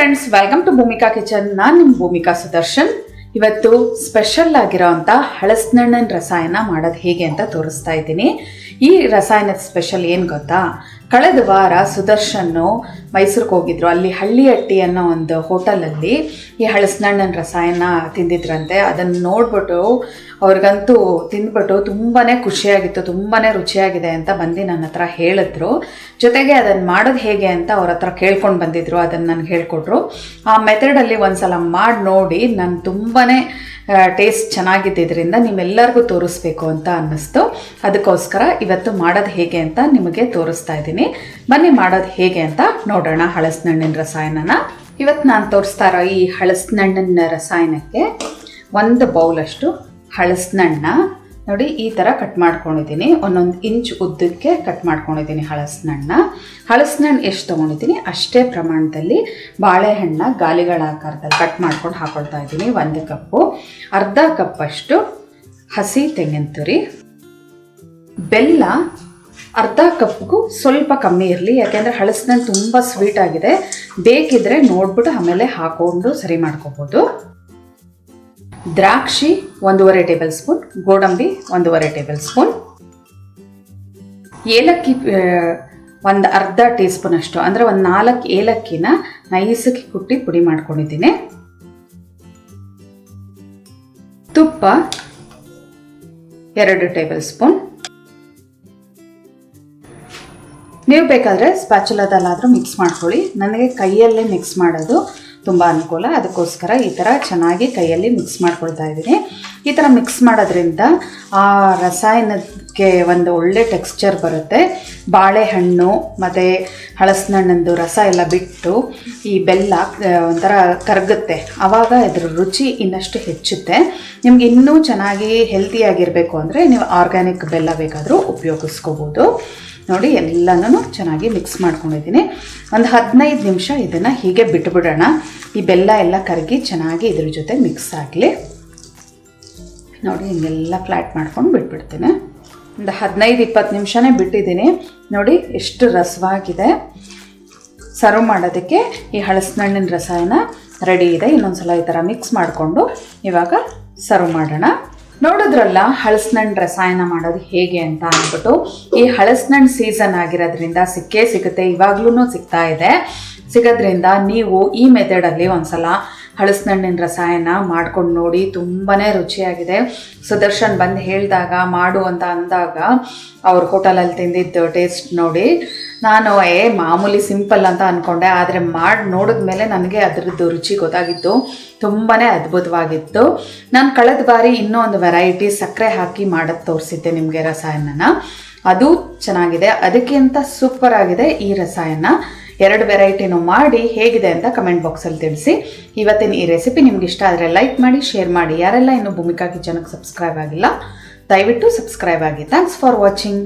Friends, welcome to Bhumika kitchen. ನಾನು ನಿಮ್ಮ ಭೂಮಿಕಾ ಸುದರ್ಶನ್. ಇವತ್ತು ಸ್ಪೆಷಲ್ ಆಗಿರೋಂಥ ಹಳಸಿನಣ್ಣನ ರಸಾಯನ ಮಾಡೋದು ಹೇಗೆ ಅಂತ ತೋರಿಸ್ತಾ ಇದ್ದೀನಿ. ಈ ರಸಾಯನದ ಸ್ಪೆಷಲ್ ಏನು ಗೊತ್ತಾ? ಕಳೆದ ವಾರ ಸುದರ್ಶನ್ನು ಮೈಸೂರಿಗೆ ಹೋಗಿದ್ರು. ಅಲ್ಲಿ ಹಳ್ಳಿಹಟ್ಟಿ ಅನ್ನೋ ಒಂದು ಹೋಟೆಲಲ್ಲಿ ಈ ಹಳಸಿನಣ್ಣನ ರಸಾಯನ ತಿಂದಿದ್ರಂತೆ. ಅದನ್ನು ನೋಡ್ಬಿಟ್ಟು ಅವ್ರಿಗಂತೂ ತಿಂದ್ಬಿಟ್ಟು ತುಂಬಾ ಖುಷಿಯಾಗಿತ್ತು, ತುಂಬಾ ರುಚಿಯಾಗಿದೆ ಅಂತ ಬಂದು ನನ್ನ ಹತ್ರ ಹೇಳಿದ್ರು. ಜೊತೆಗೆ ಅದನ್ನು ಮಾಡೋದು ಹೇಗೆ ಅಂತ ಅವ್ರ ಹತ್ರ ಕೇಳ್ಕೊಂಡು ಬಂದಿದ್ರು. ಅದನ್ನು ನನಗೆ ಹೇಳ್ಕೊಟ್ರು. ಆ ಮೆಥಡಲ್ಲಿ ಒಂದ್ಸಲ ಮಾಡಿ ನೋಡಿ ನಾನು ತುಂಬಾ ಟೇಸ್ಟ್ ಚೆನ್ನಾಗಿದ್ದರಿಂದ ನಿಮ್ಮೆಲ್ಲರಿಗೂ ತೋರಿಸ್ಬೇಕು ಅಂತ ಅನ್ನಿಸ್ತು. ಅದಕ್ಕೋಸ್ಕರ ಇವತ್ತು ಮಾಡೋದು ಹೇಗೆ ಅಂತ ನಿಮಗೆ ತೋರಿಸ್ತಾ ಇದ್ದೀನಿ. ಬನ್ನಿ ಮಾಡೋದು ಹೇಗೆ ಅಂತ ನೋಡೋಣ. ಹಳಸಿನಣ್ಣಿನ ರಸಾಯನನ ಇವತ್ತು ನಾನು ತೋರಿಸ್ತಾ ಇರೋ ಈ ಹಳಸಿನಣ್ಣಿನ ರಸಾಯನಕ್ಕೆ 1 ಬೌಲಷ್ಟು ಹಳಸಿನಣ್ಣ ನೋಡಿ ಈ ಥರ ಕಟ್ ಮಾಡ್ಕೊಂಡಿದ್ದೀನಿ. 1 ಇಂಚ್ ಉದ್ದಕ್ಕೆ ಕಟ್ ಮಾಡ್ಕೊಂಡಿದ್ದೀನಿ ಹಳಸಿನಣ್ಣು ಎಷ್ಟು ತೊಗೊಂಡಿದ್ದೀನಿ ಅಷ್ಟೇ ಪ್ರಮಾಣದಲ್ಲಿ ಬಾಳೆಹಣ್ಣ ಗಾಲಿಗಳ ಆಕಾರದಲ್ಲಿ ಕಟ್ ಮಾಡ್ಕೊಂಡು ಹಾಕೊಳ್ತಾ ಇದ್ದೀನಿ. 1 ಕಪ್ಪು, ಅರ್ಧ ಕಪ್ಪಷ್ಟು ಹಸಿ ತೆಂಗಿನ ತುರಿ, ಬೆಲ್ಲ ಅರ್ಧ ಕಪ್ಗೂ ಸ್ವಲ್ಪ ಕಮ್ಮಿ ಇರಲಿ, ಯಾಕೆಂದರೆ ಹಳಸಿನಣ್ಣು ತುಂಬ ಸ್ವೀಟ್ ಆಗಿದೆ. ಬೇಕಿದ್ರೆ ನೋಡ್ಬಿಟ್ಟು ಆಮೇಲೆ ಹಾಕೊಂಡು ಸರಿ ಮಾಡ್ಕೋಬೋದು. ದ್ರಾಕ್ಷಿ 1.5 ಟೇಬಲ್ ಸ್ಪೂನ್, ಗೋಡಂಬಿ 1.5 ಟೇಬಲ್ ಸ್ಪೂನ್, ಏಲಕ್ಕಿ ಒಂದು ಅರ್ಧ ಟೀ ಸ್ಪೂನ್ ಅಷ್ಟು, ಅಂದರೆ 4 ಏಲಕ್ಕಿನ ನೈಸಕ್ಕೆ ಕುಟ್ಟಿ ಪುಡಿ ಮಾಡ್ಕೊಂಡಿದ್ದೀನಿ. ತುಪ್ಪ 2 ಟೇಬಲ್ ಸ್ಪೂನ್. ನೀವು ಬೇಕಾದರೆ ಸ್ಪ್ಯಾಚುಲಾದಲ್ಲಾದರೂ ಮಿಕ್ಸ್ ಮಾಡ್ಕೊಳ್ಳಿ. ನನಗೆ ಕೈಯಲ್ಲೇ ಮಿಕ್ಸ್ ಮಾಡೋದು ತುಂಬ ಅನುಕೂಲ, ಅದಕ್ಕೋಸ್ಕರ ಈ ಥರ ಚೆನ್ನಾಗಿ ಕೈಯಲ್ಲಿ ಮಿಕ್ಸ್ ಮಾಡ್ಕೊಳ್ತಾ ಇದ್ದೀನಿ. ಈ ಥರ ಮಿಕ್ಸ್ ಮಾಡೋದ್ರಿಂದ ಆ ರಸಾಯನಕ್ಕೆ ಒಂದು ಒಳ್ಳೆ ಟೆಕ್ಸ್ಚರ್ ಬರುತ್ತೆ. ಬಾಳೆಹಣ್ಣು ಮತ್ತು ಹಳಸಿನಣ್ಣಂದು ರಸ ಎಲ್ಲ ಬಿಟ್ಟು ಈ ಬೆಲ್ಲ ಒಂಥರ ಕರಗುತ್ತೆ. ಆವಾಗ ಇದ್ರ ರುಚಿ ಇನ್ನಷ್ಟು ಹೆಚ್ಚುತ್ತೆ. ನಿಮ್ಗೆ ಇನ್ನೂ ಚೆನ್ನಾಗಿ ಹೆಲ್ತಿಯಾಗಿರಬೇಕು ಅಂದರೆ ನೀವು ಆರ್ಗ್ಯಾನಿಕ್ ಬೆಲ್ಲ ಬೇಕಾದರೂ ಉಪಯೋಗಿಸ್ಕೋಬೋದು. ನೋಡಿ ಎಲ್ಲನೂ ಚೆನ್ನಾಗಿ ಮಿಕ್ಸ್ ಮಾಡ್ಕೊಂಡಿದ್ದೀನಿ. ಒಂದು 15 ನಿಮಿಷ ಇದನ್ನು ಹೀಗೆ ಬಿಟ್ಬಿಡೋಣ. ಈ ಬೆಲ್ಲ ಎಲ್ಲ ಕರಗಿ ಚೆನ್ನಾಗಿ ಇದ್ರ ಜೊತೆ ಮಿಕ್ಸ್ ಆಗಲಿ. ನೋಡಿ ಹಿಂಗೆಲ್ಲ ಫ್ಲ್ಯಾಟ್ ಮಾಡ್ಕೊಂಡು ಬಿಟ್ಬಿಡ್ತೀನಿ. ಒಂದು 15-20 ನಿಮಿಷನೇ ಬಿಟ್ಟಿದ್ದೀನಿ. ನೋಡಿ ಎಷ್ಟು ರಸವಾಗಿದೆ. ಸರ್ವ್ ಮಾಡೋದಕ್ಕೆ ಈ ಹಳಸಿನಣ್ಣಿನ ರಸಾಯನ ರೆಡಿ ಇದೆ. ಇನ್ನೊಂದ್ಸಲ ಈ ಥರ ಮಿಕ್ಸ್ ಮಾಡಿಕೊಂಡು ಇವಾಗ ಸರ್ವ್ ಮಾಡೋಣ. ನೋಡಿದ್ರಲ್ಲ ಹಳಸಿನಣ್ಣು ರಸಾಯನ ಮಾಡೋದು ಹೇಗೆ ಅಂತ ಅಂದ್ಬಿಟ್ಟು. ಈ ಹಳಸಿನಣ್ಣು ಸೀಸನ್ ಆಗಿರೋದ್ರಿಂದ ಸಿಕ್ಕೇ ಸಿಗುತ್ತೆ, ಇವಾಗ್ಲೂ ಸಿಗ್ತಾ ಇದೆ. ಸಿಗೋದ್ರಿಂದ ನೀವು ಈ ಮೆಥಡಲ್ಲಿ ಒಂದ್ಸಲ ಹಳಸಿನಣ್ಣಿನ ರಸಾಯನ ಮಾಡ್ಕೊಂಡು ನೋಡಿ. ತುಂಬಾ ರುಚಿಯಾಗಿದೆ. ಸುದರ್ಶನ್ ಬಂದು ಹೇಳಿದಾಗ ಮಾಡು ಅಂತ ಅಂದಾಗ ಅವ್ರ ಹೋಟೆಲಲ್ಲಿ ತಿಂದಿದ್ದು ಟೇಸ್ಟ್ ನೋಡಿ ನಾನು ಮಾಮೂಲಿ ಸಿಂಪಲ್ ಅಂತ ಅಂದ್ಕೊಂಡೆ. ಆದರೆ ಮಾಡಿ ನೋಡಿದ ಮೇಲೆ ನನಗೆ ಅದರದ್ದು ರುಚಿ ಗೊತ್ತಾಗಿತ್ತು. ತುಂಬಾ ಅದ್ಭುತವಾಗಿತ್ತು. ನಾನು ಕಳೆದ ಬಾರಿ ಇನ್ನೂ ಒಂದು ವೆರೈಟಿ ಸಕ್ಕರೆ ಹಾಕಿ ಮಾಡೋದು ತೋರಿಸಿದ್ದೆ ನಿಮಗೆ ರಸಾಯನನ. ಅದು ಚೆನ್ನಾಗಿದೆ. ಅದಕ್ಕಿಂತ ಸೂಪರ್ ಆಗಿದೆ ಈ ರಸಾಯನ. 2 ವೆರೈಟಿನೂ ಮಾಡಿ ಹೇಗಿದೆ ಅಂತ ಕಮೆಂಟ್ ಬಾಕ್ಸಲ್ಲಿ ತಿಳಿಸಿ. ಇವತ್ತಿನ ಈ ರೆಸಿಪಿ ನಿಮ್ಗೆ ಇಷ್ಟ ಆದರೆ ಲೈಕ್ ಮಾಡಿ, ಶೇರ್ ಮಾಡಿ. ಯಾರೆಲ್ಲ ಇನ್ನೂ ಭೂಮಿಕಾ ಕಿಚನ್ಗೆ ಸಬ್ಸ್ಕ್ರೈಬ್ ಆಗಿಲ್ಲ ದಯವಿಟ್ಟು ಸಬ್ಸ್ಕ್ರೈಬ್ ಆಗಿ. Thanks for watching.